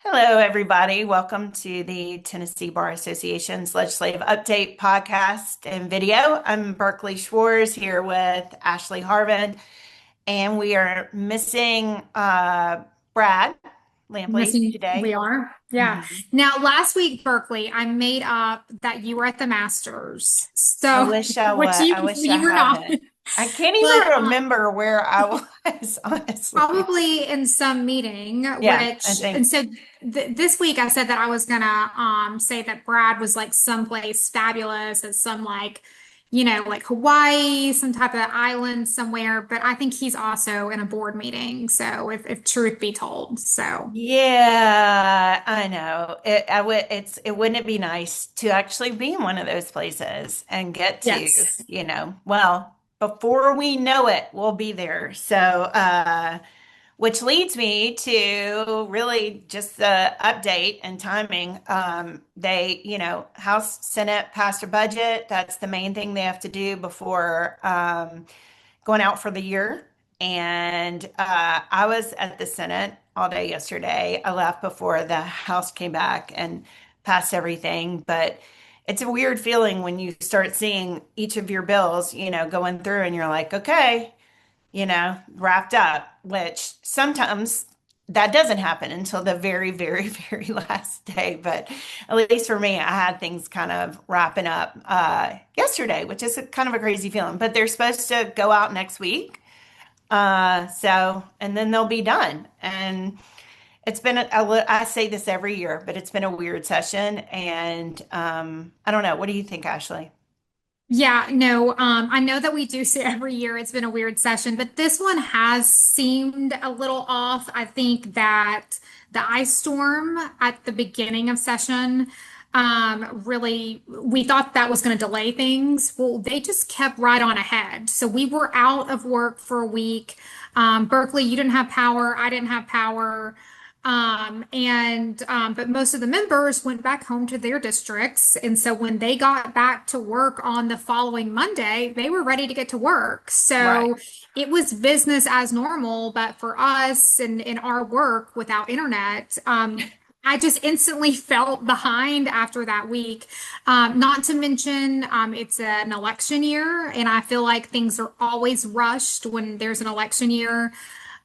Hello, everybody. Welcome to the Tennessee Bar Association's Legislative Update podcast and video. I'm Berkley Schwarz here with Ashley Harbin, and we are missing Brad Lampley Missing, we today. are. Yeah. Mhm. Now, last week, Berkeley, I made up that you were at the Masters. I So, wish I which was. you I wish I you were not. hadn't. I can't But even remember where I was, honestly. probably in some meeting, Yeah, I and think. so this week I said that I was gonna say that Brad was like someplace fabulous at some like Hawaii, some type of island somewhere, but I think he's also in a board meeting. So if truth be told. So Yeah, I know. It wouldn't it be nice to actually be in one of those places and get to, yes. well, before we know it, we'll be there. So, which leads me to really just the update and timing. House, Senate passed a budget. That's the main thing they have to do before going out for the year. And I was at the Senate all day yesterday. I left before the House came back and passed everything. But it's a weird feeling when you start seeing each of your bills, going through and you're like, okay, wrapped up, which sometimes that doesn't happen until the very, very, very last day. But at least for me, I had things kind of wrapping up yesterday, which is kind of a crazy feeling. But they're supposed to go out next week. And then they'll be done. And it's been, I say this every year, but it's been a weird session. And I don't know. What do you think, Ashley? Yeah, no, I know that we do say every year it's been a weird session, but this one has seemed a little off. I think that the ice storm at the beginning of session, really, we thought that was going to delay things. Well, they just kept right on ahead. So we were out of work for a week. Berkeley, you didn't have power. I didn't have power. But most of the members went back home to their districts. And so when they got back to work on the following Monday, they were ready to get to work. Right. So it was business as normal. But for us and in our work without internet, I just instantly felt behind after that week. Not to mention, it's an election year, and I feel like things are always rushed when there's an election year.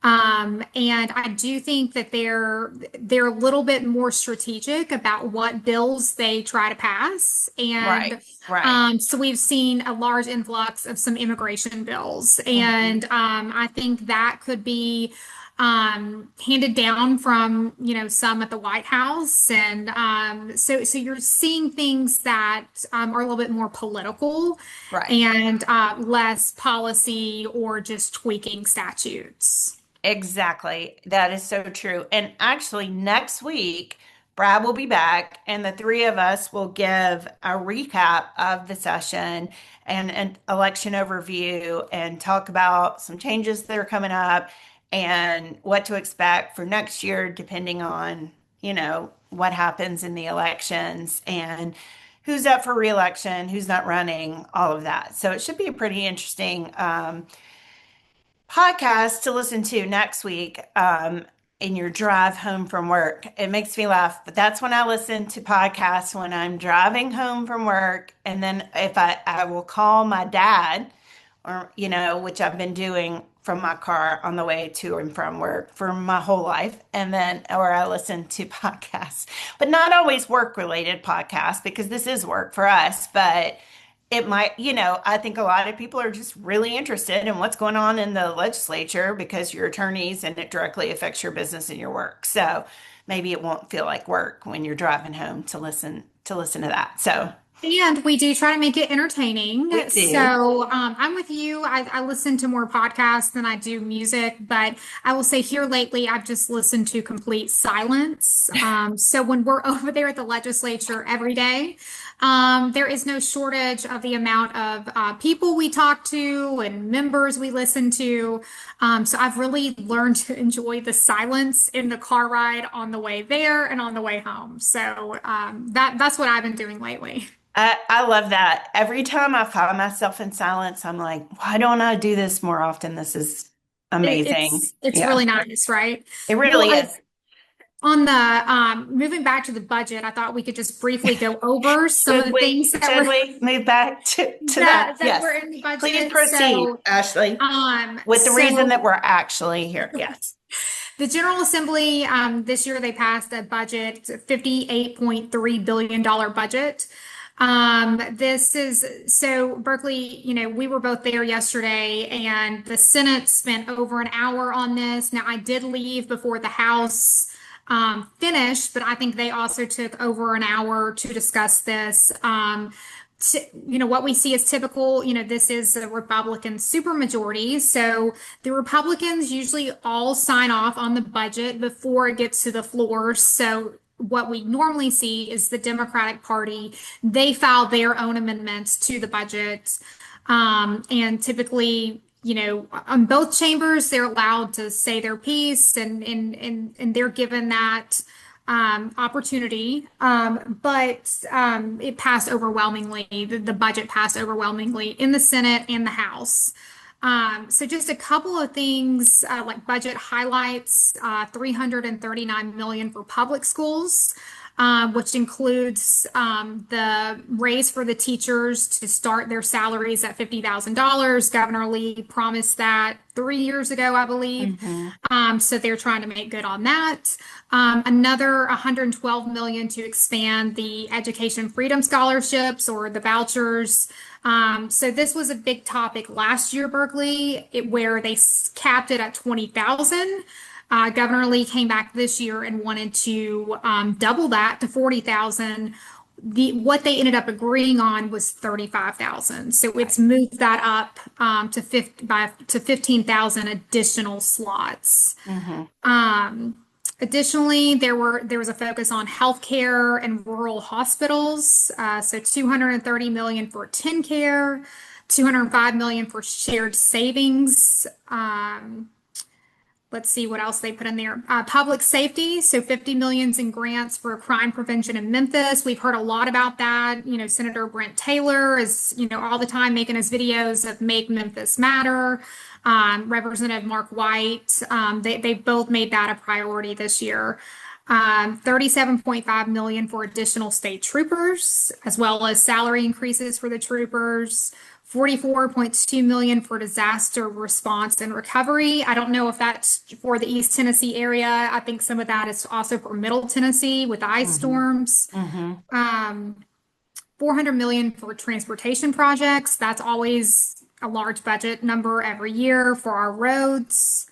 And I do think that they're a little bit more strategic about what bills they try to pass. Right. And Right. so we've seen a large influx of some immigration bills. Mhm. And I think that could be handed down from, some at the White House. And so you're seeing things that are a little bit more political Right. and less policy or just tweaking statutes. Exactly. That is so true. And actually, next week, Brad will be back, and the three of us will give a recap of the session and an election overview and talk about some changes that are coming up and what to expect for next year, depending on, what happens in the elections and who's up for reelection, who's not running, all of that. So it should be a pretty interesting podcast to listen to next week in your drive home from work. It makes me laugh, but that's when I listen to podcasts when I'm driving home from work. And then if I will call my dad or, which I've been doing from my car on the way to and from work for my whole life. And then, or I listen to podcasts, but not always work related podcasts because this is work for us, but it might, I think a lot of people are just really interested in what's going on in the legislature because you're attorneys and it directly affects your business and your work. So maybe it won't feel like work when you're driving home to listen to that. So And we do try to make it entertaining. we do. So I'm with you. I listen to more podcasts than I do music, but I will say here lately, I've just listened to complete silence. So when we're over there at the legislature every day, there is no shortage of the amount of people we talk to and members we listen to. So I've really learned to enjoy the silence in the car ride on the way there and on the way home. So that's what I've been doing lately. I love that. Every time I find myself in silence, I'm like, why don't I do this more often? This is It, amazing. it's it's Yeah, really nice, right? it Well, really is. On the moving back to the budget, I thought we could just briefly go over some of Should the we, things that should were we move back to that? that Yes. were in the Please budget. proceed, So, Ashley, um, with the reason that so we're actually here. Yes. the General Assembly this year they passed a budget, $58.3 billion budget. This is so Berkeley, we were both there yesterday, and the Senate spent over an hour on this. Now, I did leave before the House finished, but I think they also took over an hour to discuss this. What we see is typical. This is a Republican supermajority. So the Republicans usually all sign off on the budget before it gets to the floor. So what we normally see is the Democratic Party, they file their own amendments to the budget. And typically, on both chambers, they're allowed to say their piece and they're given that opportunity. But it passed overwhelmingly. The budget passed overwhelmingly in the Senate and the House. So just a couple of things like budget highlights, 339 million for public schools, which includes the raise for the teachers to start their salaries at $50,000. Governor Lee promised that 3 years ago, I believe. So they're trying to make good on that. Another 112 million to expand the education freedom scholarships or the vouchers. So this was a big topic last year, Berkeley, where they capped it at 20,000. Governor Lee came back this year and wanted to double that to 40,000. What they ended up agreeing on was 35,000. So it's moved that up to 15,000 additional slots. Additionally, there was a focus on healthcare and rural hospitals. So 230 million for TennCare, 205 million for shared savings. Let's see what else they put in there. Public safety, so 50 millions in grants for crime prevention in Memphis. We've heard a lot about that. Senator Brent Taylor is, all the time making his videos of Make Memphis Matter. Representative Mark White, they both made that a priority this year. 37.5 million for additional state troopers, as well as salary increases for the troopers. 44.2 million for disaster response and recovery. I don't know if that's for the East Tennessee area. I think some of that is also for Middle Tennessee with ice storms. 400 million for transportation projects. That's always a large budget number every year for our roads.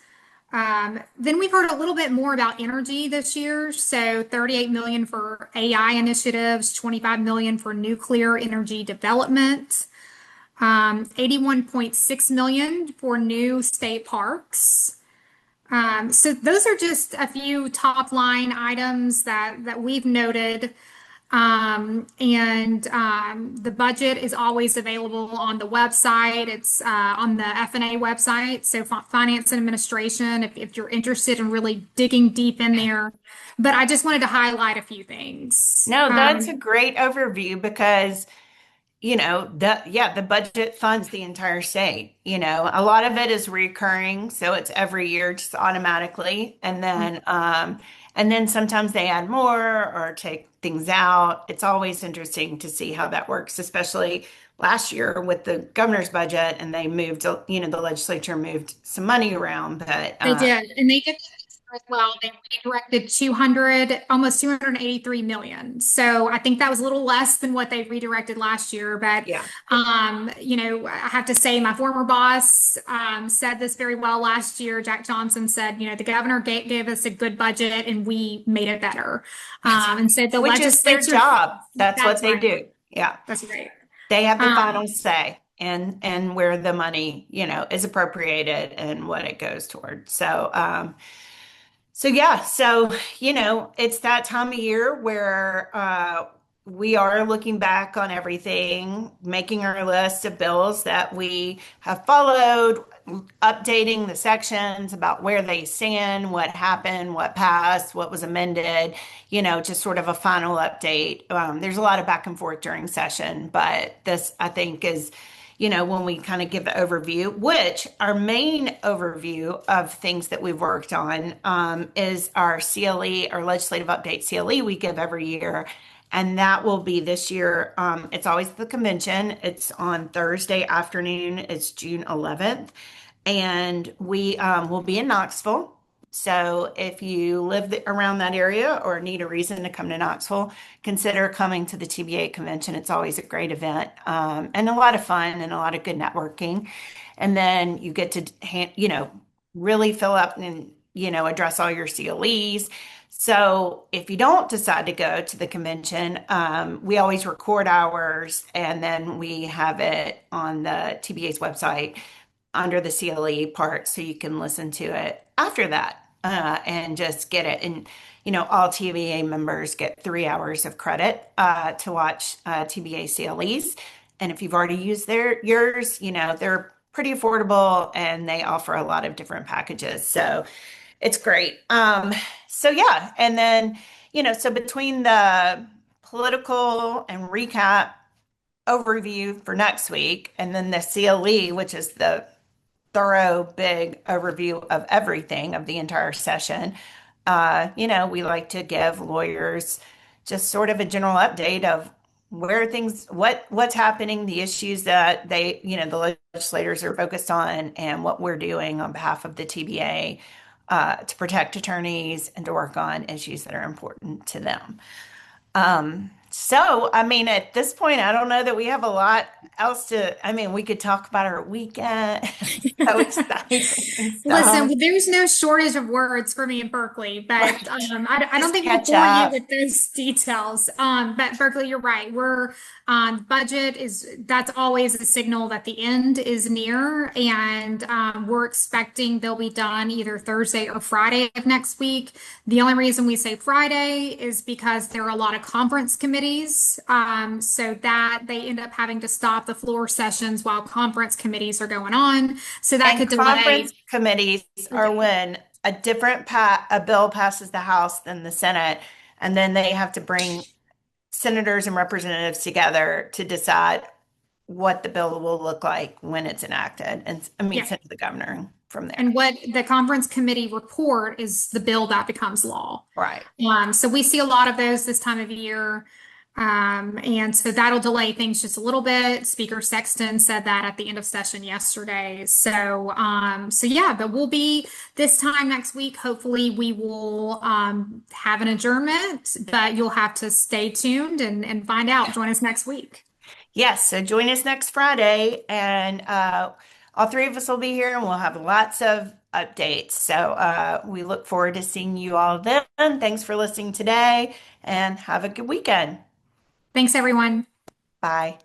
Then we've heard a little bit more about energy this year. So 38 million for AI initiatives, 25 million for nuclear energy development. 81.6 million for new state parks. So those are just a few top line items that we've noted. The budget is always available on the website. It's on the FNA website. So Finance and Administration, if you're interested in really digging deep in there. But I just wanted to highlight a few things. No, that's a great overview because the budget funds the entire state. A lot of it is recurring, so it's every year just automatically. And then sometimes they add more or take things out. It's always interesting to see how that works, especially last year with the governor's budget, and they moved, the legislature moved some money around, but they did, and they did as well. They redirected almost 283 million. So I think that was a little less than what they redirected last year. But yeah, I have to say my former boss said this very well last year. Jack Johnson said, the governor gave us a good budget and we made it better. And so the which is their job. That's what they do. Yeah, that's right. They have the final say and where the money, is appropriated and what it goes toward. So it's that time of year where we are looking back on everything, making our list of bills that we have followed, updating the sections about where they stand, what happened, what passed, what was amended, just sort of a final update. There's a lot of back and forth during session, but this, I think, is when we kind of give the overview, which our main overview of things that we've worked on is our CLE, our legislative update CLE we give every year. And that will be this year. It's always the convention. It's on Thursday afternoon. It's June 11th. And we will be in Knoxville. So if you live around that area or need a reason to come to Knoxville, consider coming to the TBA convention. It's always a great event and a lot of fun and a lot of good networking. And then you get to, really fill up and, address all your CLEs. So if you don't decide to go to the convention, we always record ours and then we have it on the TBA's website under the CLE part so you can listen to it after that and just get it. And, all TBA members get 3 hours of credit to watch TBA CLEs. And if you've already used yours, they're pretty affordable and they offer a lot of different packages. So it's great. So yeah. And then, so between the political and recap overview for next week, and then the CLE, which is the thorough, big overview of everything of the entire session. We like to give lawyers just sort of a general update of where things, what's happening, the issues that the legislators are focused on, and what we're doing on behalf of the TBA to protect attorneys and to work on issues that are important to them. So, I mean, at this point, I don't know that we have a lot else we could talk about our weekend. So exciting stuff. Listen, there's no shortage of words for me in Berkeley, but I don't Just think we'll catch bore you up. with those details. But Berkeley, you're right. We're budget that's always a signal that the end is near, and we're expecting they'll be done either Thursday or Friday of next week. The only reason we say Friday is because there are a lot of conference committees, so that they end up having to stop the floor sessions while conference committees are going on. So that And could delay. conference committees are when a bill passes the House than the Senate, and then they have to bring senators and representatives together to decide what the bill will look like when it's enacted, and Yeah. sent to the governor from there. And what the conference committee report is the bill that becomes law. Right. So we see a lot of those this time of year. And so that'll delay things just a little bit. Speaker Sexton said that at the end of session yesterday. So yeah, but we'll be this time next week. Hopefully we will have an adjournment, but you'll have to stay tuned and find out. Join us next week. Yes, so join us next Friday, and all three of us will be here, and we'll have lots of updates. So we look forward to seeing you all then. Thanks for listening today, and have a good weekend. Thanks, everyone. Bye.